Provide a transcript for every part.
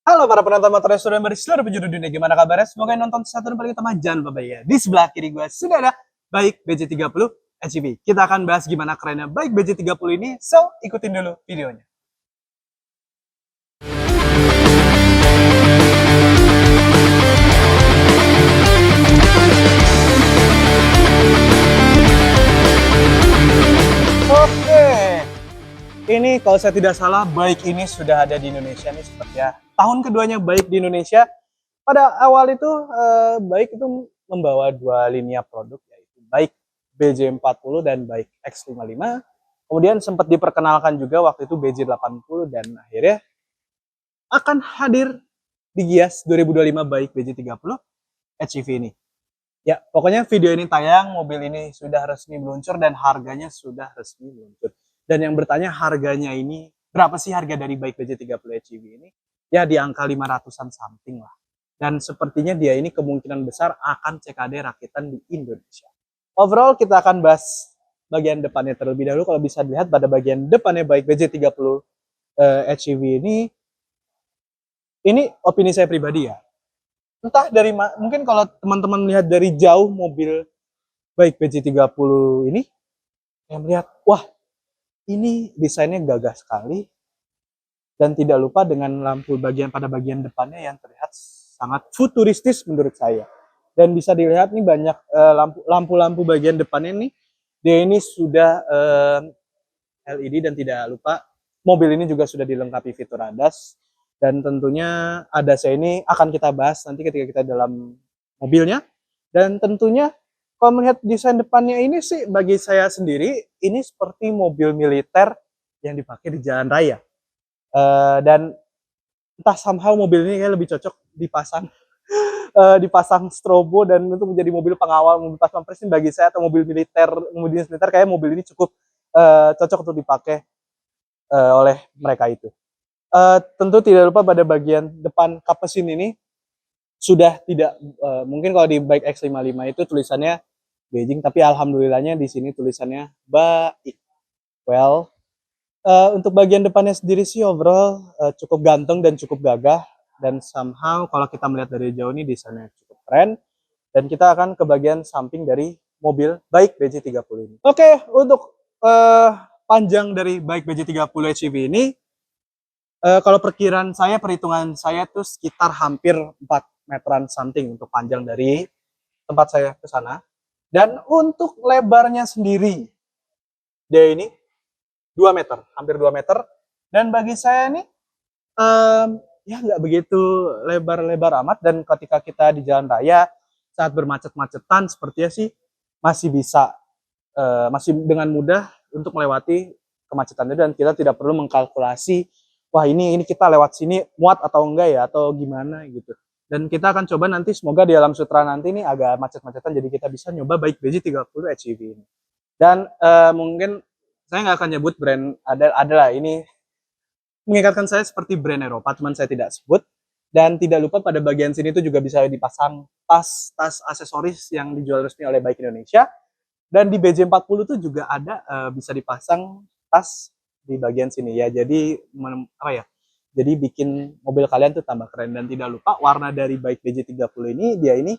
Halo para penonton motor restoran dari seluruh penjuru dunia, gimana kabarnya? Semoga yang nonton satu dan paling utama jangan lupa ya. Di sebelah kiri gue sudah ada Baik BJ30 HEV. Kita akan bahas gimana kerennya Baik BJ30 ini, so ikutin dulu videonya. Oke, ini kalau saya tidak salah Baik ini sudah ada di Indonesia nih seperti ya. Tahun keduanya Baik di Indonesia. Pada awal itu Baik itu membawa dua linia produk, yaitu Baik BJ40 dan Baik X55. Kemudian sempat diperkenalkan juga waktu itu BJ80 dan akhirnya akan hadir di Gias 2025 Baik BJ30 HEV ini. Ya, pokoknya video ini tayang, mobil ini sudah resmi meluncur dan harganya sudah resmi meluncur. Dan yang bertanya harganya ini, berapa sih harga dari Baik BJ30 HEV ini? Ya di angka 500-an something lah. Dan sepertinya dia ini kemungkinan besar akan CKD rakitan di Indonesia. Overall kita akan bahas bagian depannya terlebih dahulu. Kalau bisa dilihat pada bagian depannya Baik BJ30 HEV ini opini saya pribadi ya. Entah dari mungkin kalau teman-teman melihat dari jauh mobil Baik BJ30 ini, yang melihat wah ini desainnya gagah sekali dan tidak lupa dengan lampu pada bagian depannya yang terlihat sangat futuristis menurut saya. Dan bisa dilihat nih banyak lampu-lampu bagian depannya nih, dia ini sudah LED dan tidak lupa mobil ini juga sudah dilengkapi fitur ADAS. Dan tentunya ADAS ini akan kita bahas nanti ketika kita dalam mobilnya. Dan tentunya kalau melihat desain depannya ini sih bagi saya sendiri ini seperti mobil militer yang dipakai di jalan raya. Dan entah somehow mobil ini kayak lebih cocok dipasang strobo dan untuk menjadi mobil pengawal, mobil pas pampres ini bagi saya, atau mobil dinas militer kayak mobil ini cukup cocok untuk dipakai oleh mereka itu. Tentu tidak lupa pada bagian depan kap mesin ini sudah tidak mungkin kalau di Baik X55 itu tulisannya Beijing, tapi alhamdulillahnya di sini tulisannya Baik. Well, untuk bagian depannya sendiri sih overall cukup ganteng dan cukup gagah, dan somehow kalau kita melihat dari jauh ini desainnya cukup keren. Dan kita akan ke bagian samping dari mobil Baik BJ30 ini. Oke, untuk panjang dari Baik BJ30 HEV ini, kalau perhitungan saya tuh sekitar hampir 4 meteran something untuk panjang dari tempat saya ke sana. Dan untuk lebarnya sendiri, dia ini 2 meter, hampir 2 meter. Dan bagi saya nih, ya nggak begitu lebar-lebar amat. Dan ketika kita di jalan raya, saat bermacet-macetan, sepertinya sih masih bisa, masih dengan mudah untuk melewati kemacetan itu. Dan kita tidak perlu mengkalkulasi, wah ini kita lewat sini muat atau enggak ya, atau gimana gitu. Dan kita akan coba nanti, semoga di alam sutra nanti ini agak macet-macetan, jadi kita bisa nyoba Baik BJ30 HEV ini. Dan mungkin saya nggak akan nyebut brand, adalah ini mengikatkan saya seperti brand Eropa, cuman saya tidak sebut. Dan tidak lupa pada bagian sini itu juga bisa dipasang tas aksesoris yang dijual resmi oleh Baik Indonesia. Dan di BJ40 itu juga ada bisa dipasang tas di bagian sini ya. Jadi apa ya? Jadi bikin mobil kalian tuh tambah keren. Dan tidak lupa warna dari Baik BJ30 ini, dia ini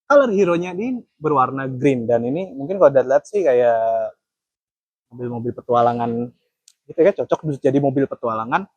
color hero-nya ini berwarna green. Dan ini mungkin kalau lihat sih kayak mobil-mobil petualangan gitu ya, cocok jadi mobil petualangan.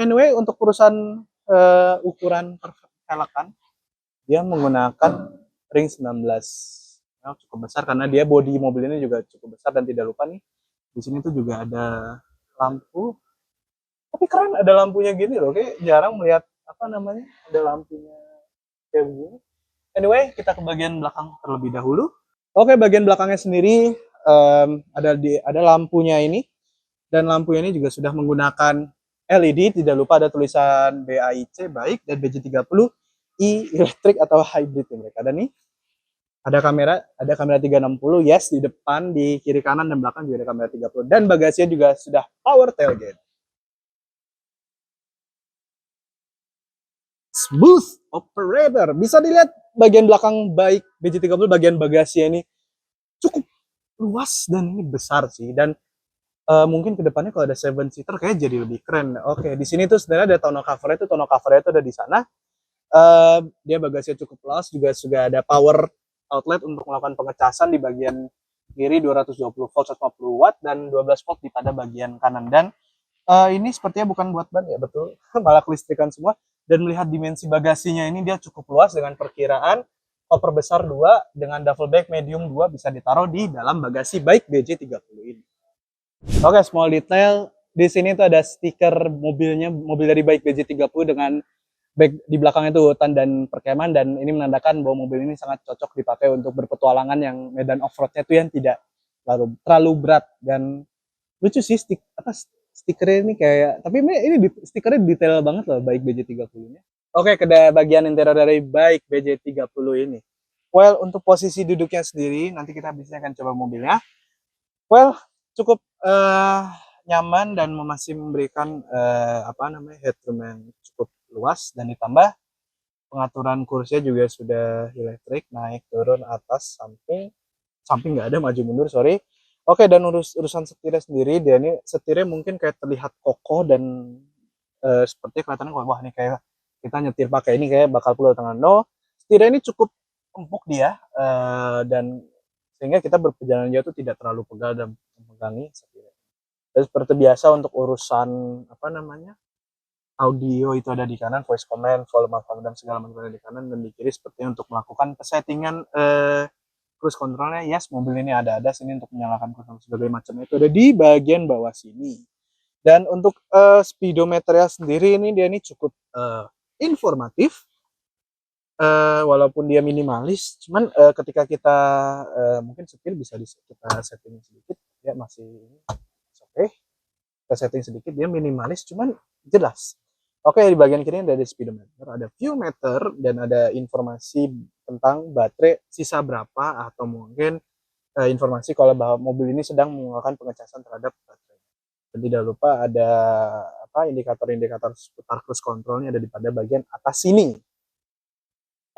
Anyway, untuk urusan ukuran pervelakan, dia menggunakan ring 19 ya, cukup besar karena dia bodi mobil ini juga cukup besar. Dan tidak lupa nih, di sini tuh juga ada lampu. Tapi keren ada lampunya gini loh, kayak jarang melihat apa namanya ada lampunya kayak begini. Anyway, kita ke bagian belakang terlebih dahulu. Oke, bagian belakangnya sendiri ada lampunya ini. Dan lampunya ini juga sudah menggunakan LED, tidak lupa ada tulisan BAIC Baik dan BJ30 i elektrik atau hybrid ya mereka. Dan nih ada kamera 360, yes, di depan, di kiri kanan dan belakang juga ada kamera 30. Dan bagasinya juga sudah power tailgate. Smooth operator. Bisa dilihat bagian belakang Baik BJ30, bagian bagasinya ini cukup luas dan ini besar sih. Dan Mungkin kedepannya kalau ada 7 seater kayak jadi lebih keren. Oke, di sini tuh sebenarnya ada tonneau covernya itu ada di sana. Dia bagasinya cukup luas, juga sudah ada power outlet untuk melakukan pengecasan di bagian kiri 220 volt 150 watt dan 12 volt di pada bagian kanan. Dan ini sepertinya bukan buat ban ya, betul, malah kelistrikan semua. Dan melihat dimensi bagasinya ini dia cukup luas dengan perkiraan koper besar 2 dengan duffel bag medium 2 bisa ditaruh di dalam bagasi bike BJ30 ini. Oke, small detail di sini tuh ada stiker mobilnya, mobil dari bike BJ30 dengan back di belakangnya itu hutan dan perkemahan, dan ini menandakan bahwa mobil ini sangat cocok dipakai untuk berpetualangan yang medan off-roadnya tuh yang tidak terlalu berat. Dan lucu sih stikernya ini kayak, tapi ini stikernya detail banget loh bike BJ30 ini. Oke, ke bagian interior dari bike BJ30 ini. Well, untuk posisi duduknya sendiri nanti kita bisa akan coba mobilnya. Well, cukup nyaman dan masih memberikan headroom yang cukup luas, dan ditambah pengaturan kursinya juga sudah elektrik, naik turun atas samping nggak ada, maju mundur sorry. Oke, dan urusan setirnya sendiri, dia ini setirnya mungkin kayak terlihat kokoh dan sepertinya kelihatannya wah ini kayak kita nyetir pakai ini kayak bakal pegal tangan. No, setirnya ini cukup empuk dia, dan sehingga kita berperjalanan jauh itu tidak terlalu pegal dan memegangi setirnya. Dan seperti biasa untuk urusan audio itu ada di kanan, voice command, volume up dan segala macam ada di kanan, dan di kiri sepertinya untuk melakukan settingan cruise controlnya. Yes, mobil ini ada sini untuk menyalakan cruise control segala macam itu ada di bagian bawah sini. Dan untuk speedometernya sendiri dia ini cukup informatif, walaupun dia minimalis, cuman ketika kita mungkin setir bisa kita setting sedikit, ya masih oke. Kita setting sedikit, dia minimalis cuman jelas. Oke, di bagian kiri ada speedometer, ada view meter, dan ada informasi tentang baterai sisa berapa, atau mungkin informasi kalau bahwa mobil ini sedang melakukan pengecasan terhadap baterai. Dan tidak lupa ada indikator-indikator seputar cruise controlnya ada di pada bagian atas sini.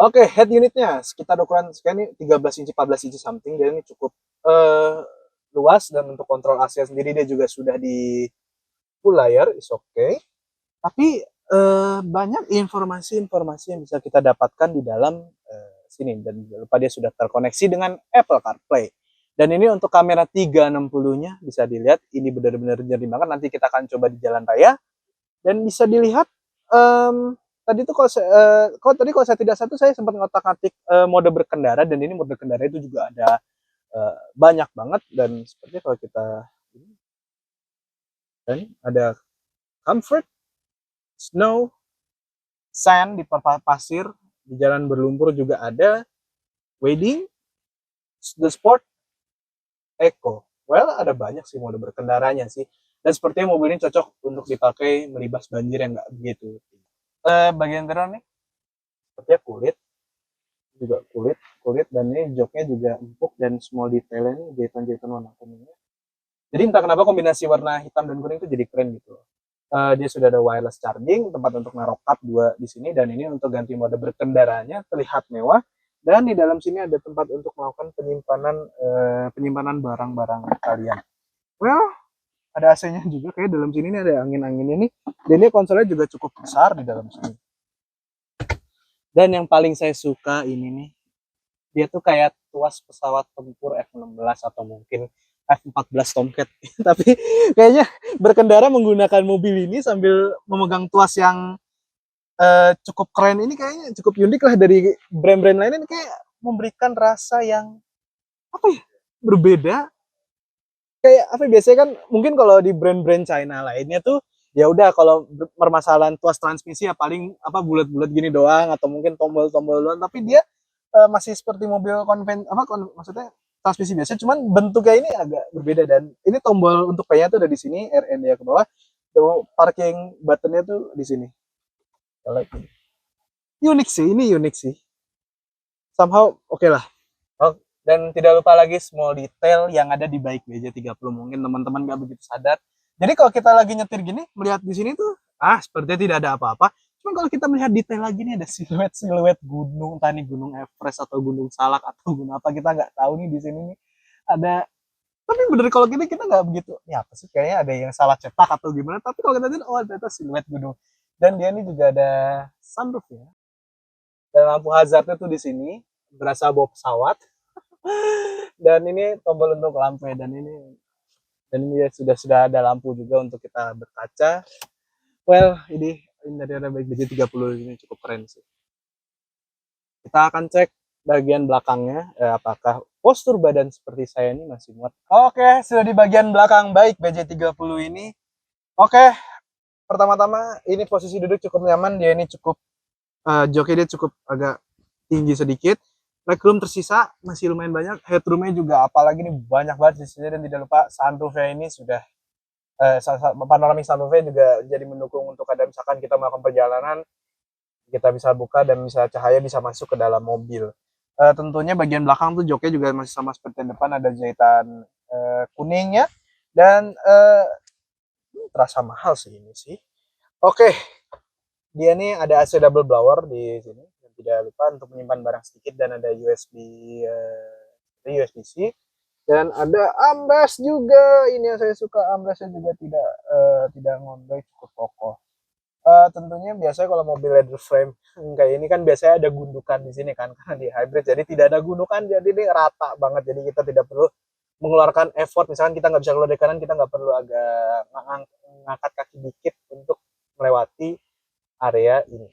Oke, head unitnya sekitar ukuran sekian ini 13 inci 14 inci something, jadi ini cukup luas. Dan untuk kontrol AC sendiri dia juga sudah di full layer, is okay. Tapi banyak informasi-informasi yang bisa kita dapatkan di dalam sini, dan jangan lupa dia sudah terkoneksi dengan Apple CarPlay. Dan ini untuk kamera 360-nya bisa dilihat, ini benar-benar jernih banget. Nanti kita akan coba di jalan raya, dan bisa dilihat tadi tuh kalau saya tidak salah saya sempat ngotak-ngatik mode berkendara, dan ini mode berkendara itu juga ada banyak banget. Dan seperti kalau kita dan ada comfort, snow, sand di pasir, di jalan berlumpur juga ada, wading, the sport, eco. Well, ada banyak sih mode berkendaranya sih. Dan sepertinya mobil ini cocok untuk dipakai melibas banjir yang nggak begitu. Bagian interior nih, sepertinya juga kulit, dan ini joknya juga empuk, dan small detailnya nih jahitan-jahitan warna kuningnya. Jadi entah kenapa kombinasi warna hitam dan kuning itu jadi keren gitu. Dia sudah ada wireless charging, tempat untuk naruh cup 2 di sini, dan ini untuk ganti mode berkendaranya terlihat mewah. Dan di dalam sini ada tempat untuk melakukan penyimpanan barang-barang kalian. Well, ada AC-nya juga, kayak dalam sini ada angin-angin ini. Dan ini konsolnya juga cukup besar di dalam sini. Dan yang paling saya suka ini nih, dia tuh kayak tuas pesawat tempur F-16 atau mungkin F-14 Tomcat. Tapi kayaknya berkendara menggunakan mobil ini sambil memegang tuas yang cukup keren ini kayaknya cukup unik lah dari brand-brand lain. Ini kayak memberikan rasa yang berbeda. Kayak biasanya kan mungkin kalau di brand-brand China lainnya tuh ya udah, kalau permasalahan tuas transmisi ya paling bulat-bulat gini doang, atau mungkin tombol-tombol doang. Tapi dia masih seperti mobil maksudnya transmisi biasa, cuman bentuknya ini agak berbeda. Dan ini tombol untuk P-nya tuh ada di sini, RN ya ke bawah. Parking buttonnya tuh di sini. Unik sih. Somehow oke lah. Dan tidak lupa lagi small detail yang ada di bike BJ30. Mungkin teman-teman nggak begitu sadar. Jadi kalau kita lagi nyetir gini, melihat di sini tuh sepertinya tidak ada apa-apa. Cuman kalau kita melihat detail lagi nih, ada siluet gunung, entah nih gunung Everest atau gunung Salak atau gunung apa, kita nggak tahu nih. Di sini nih ada Tapi bener kalau gini kita nggak begitu, ini apa sih, kayaknya ada yang salah cetak atau gimana, tapi kalau kita lihat, oh ternyata siluet gunung. Dan dia ini juga ada sunroof ya, dan lampu hazardnya tuh di sini, berasa bawa pesawat. Dan ini tombol untuk lampu ya, dan ini ya sudah ada lampu juga untuk kita berkaca. Well, ini dari ada baik BJ30 ini cukup keren sih. Kita akan cek bagian belakangnya, apakah postur badan seperti saya ini masih muat. Oke, sudah di bagian belakang baik BJ30 ini. Oke, pertama-tama ini posisi duduk cukup nyaman, dia ini cukup joknya dia cukup agak tinggi sedikit. Legroom tersisa masih lumayan banyak, headroomnya juga apalagi ini banyak banget di sini, dan tidak lupa sunroofnya ini sudah panoramic sunroofnya juga jadi mendukung untuk ada misalkan kita melakukan perjalanan, kita bisa buka dan bisa cahaya bisa masuk ke dalam mobil. Tentunya bagian belakang tuh joknya juga masih sama seperti yang depan, ada jahitan kuningnya, dan terasa mahal sih ini sih. Oke, dia nih ada AC double blower di sini, dan tidak lupa untuk menyimpan barang sedikit, dan ada USB-C, dan ada armrest juga. Ini yang saya suka, armrestnya juga tidak ngondoi, cukup kokoh. Tentunya biasanya kalau mobil leather frame kayak ini kan biasanya ada gundukan di sini kan, karena di hybrid jadi tidak ada gundukan, jadi ini rata banget, jadi kita tidak perlu mengeluarkan effort. Misalkan kita nggak bisa keluar dari kanan, kita nggak perlu agak ngangkat kaki dikit untuk melewati area ini.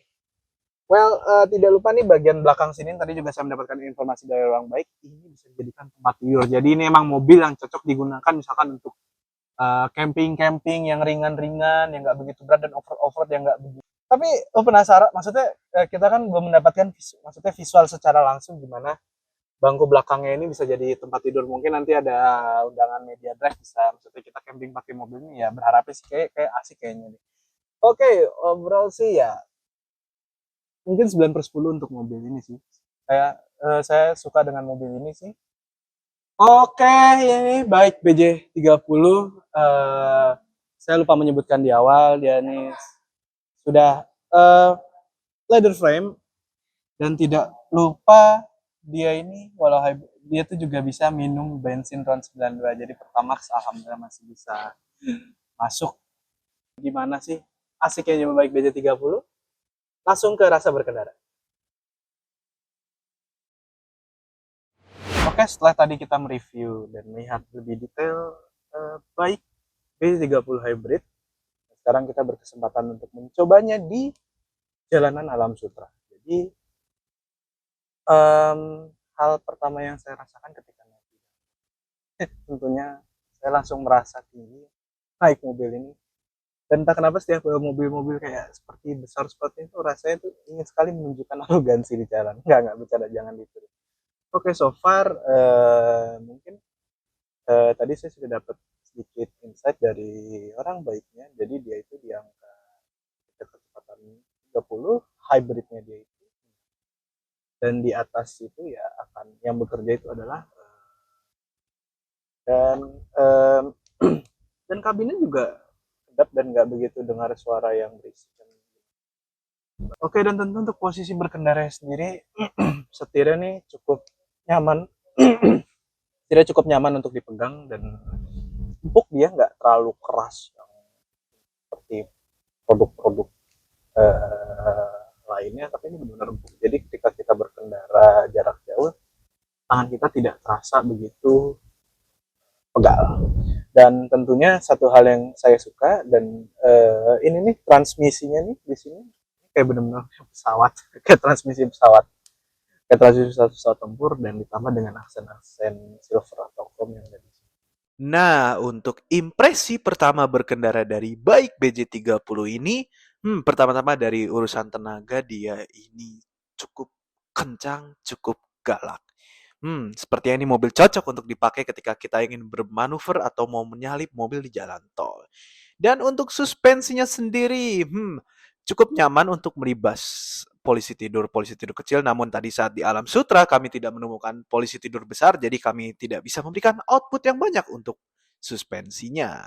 Well, tidak lupa nih bagian belakang sini tadi juga saya mendapatkan informasi dari orang baik, ini bisa dijadikan tempat tidur. Jadi ini emang mobil yang cocok digunakan misalkan untuk camping-camping yang ringan-ringan, yang nggak begitu berat, dan off-road yang nggak begitu. Tapi penasaran, maksudnya kita kan belum mendapatkan maksudnya visual secara langsung gimana bangku belakangnya ini bisa jadi tempat tidur. Mungkin nanti ada undangan media drive, bisa maksudnya kita camping pakai mobil ini ya, berharapnya sih kayak asik kayaknya nih. Oke, overall sih ya mungkin 9/10 untuk mobil ini sih. Saya suka dengan mobil ini sih. Oke, ini baik BJ30. Saya lupa menyebutkan di awal, dia ini sudah leather frame, dan tidak lupa dia ini walau dia tuh juga bisa minum bensin tahun 92. Jadi Pertamax alhamdulillah masih bisa masuk. Gimana sih asiknya nyoba baik BJ30? Langsung ke rasa berkendara. Oke, setelah tadi kita mereview dan melihat lebih detail baik BJ30 Hybrid, sekarang kita berkesempatan untuk mencobanya di jalanan Alam Sutra. Jadi hal pertama yang saya rasakan ketika naik tentunya saya langsung merasa tinggi naik mobil ini. Dan entah kenapa setiap mobil-mobil kayak seperti besar seperti itu, rasanya tuh ingin sekali menunjukkan arogansi di jalan. Nggak bercanda, jangan gitu. Oke, so far mungkin tadi saya sudah dapat sedikit insight dari orang baiknya. Jadi dia itu di angka kecepatan 30, hybridnya dia itu. Dan di atas itu ya akan yang bekerja itu adalah dan dan kabinnya juga sedap dan nggak begitu dengar suara yang berisik. Oke, dan tentu untuk posisi berkendara sendiri setirnya nih cukup nyaman. Setirnya cukup nyaman untuk dipegang, dan empuk, dia nggak terlalu keras yang seperti produk-produk lainnya, tapi ini benar-benar empuk. Jadi ketika kita berkendara jarak jauh, tangan kita tidak terasa begitu pegal. Dan tentunya satu hal yang saya suka, dan ini nih transmisinya nih di sini kayak benar-benar pesawat, kayak transmisi pesawat tempur, dan ditambah dengan aksen-aksen silver atau chrome yang ada di sini. Nah, untuk impresi pertama berkendara dari bike BJ30 ini, pertama-tama dari urusan tenaga, dia ini cukup kencang, cukup galak. Sepertinya ini mobil cocok untuk dipakai ketika kita ingin bermanuver atau mau menyalip mobil di jalan tol. Dan untuk suspensinya sendiri, cukup nyaman untuk melibas polisi tidur kecil. Namun tadi saat di Alam Sutra kami tidak menemukan polisi tidur besar, jadi kami tidak bisa memberikan output yang banyak untuk suspensinya.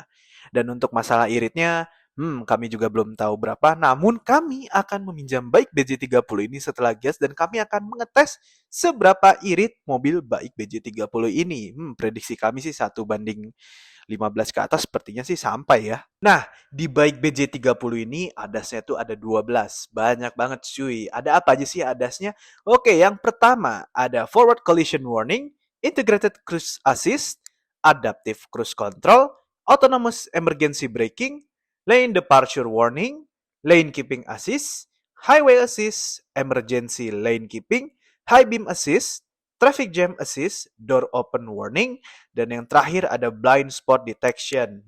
Dan untuk masalah iritnya, Kami juga belum tahu berapa, namun kami akan meminjam Baik BJ30 ini setelah gas dan kami akan mengetes seberapa irit mobil Baik BJ30 ini. Prediksi kami sih 1:15 ke atas sepertinya sih sampai ya. Nah, di Baik BJ30 ini adasnya tuh ada 12. Banyak banget cuy. Ada apa aja sih adasnya? Oke, yang pertama ada Forward Collision Warning, Integrated Cruise Assist, Adaptive Cruise Control, Autonomous Emergency Braking, Lane Departure Warning, Lane Keeping Assist, Highway Assist, Emergency Lane Keeping, High Beam Assist, Traffic Jam Assist, Door Open Warning, dan yang terakhir ada Blind Spot Detection.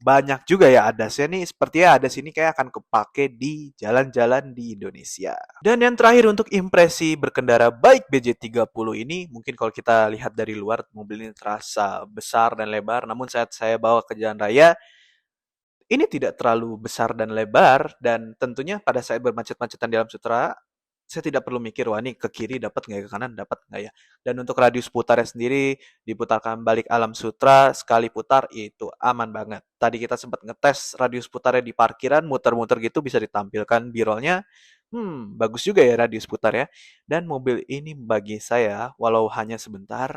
Banyak juga ya adasnya nih. Sepertinya adas ini kayak akan kepake di jalan-jalan di Indonesia. Dan yang terakhir untuk impresi berkendara Baik BJ30 ini, mungkin kalau kita lihat dari luar, mobil ini terasa besar dan lebar. Namun saat saya bawa ke jalan raya, ini tidak terlalu besar dan lebar, dan tentunya pada saat bermacet-macetan di alam sutra, saya tidak perlu mikir, wah ini ke kiri dapat nggak ya, ke kanan dapat nggak ya. Dan untuk radius putarnya sendiri, diputarkan balik alam sutra, sekali putar itu aman banget. Tadi kita sempat ngetes radius putarnya di parkiran, muter-muter gitu bisa ditampilkan birolnya. Bagus juga ya radius putarnya. Dan mobil ini bagi saya, walau hanya sebentar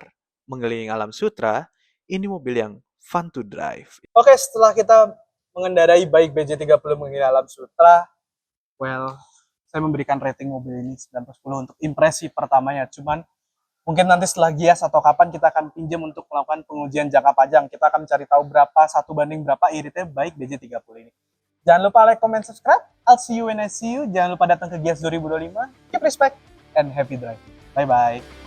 mengelilingi alam sutra, ini mobil yang fun to drive. Oke, setelah kita mengendarai Baik BJ30 mengenai alam sutra, well, saya memberikan rating mobil ini 9/10 untuk impresi pertamanya. Cuman mungkin nanti setelah gias atau kapan kita akan pinjam untuk melakukan pengujian jangka panjang. Kita akan cari tahu berapa 1:berapa iritnya Baik BJ30 ini. Jangan lupa like, comment, subscribe. I'll see you when I see you. Jangan lupa datang ke Gias 2025. Keep respect and happy driving. Bye-bye.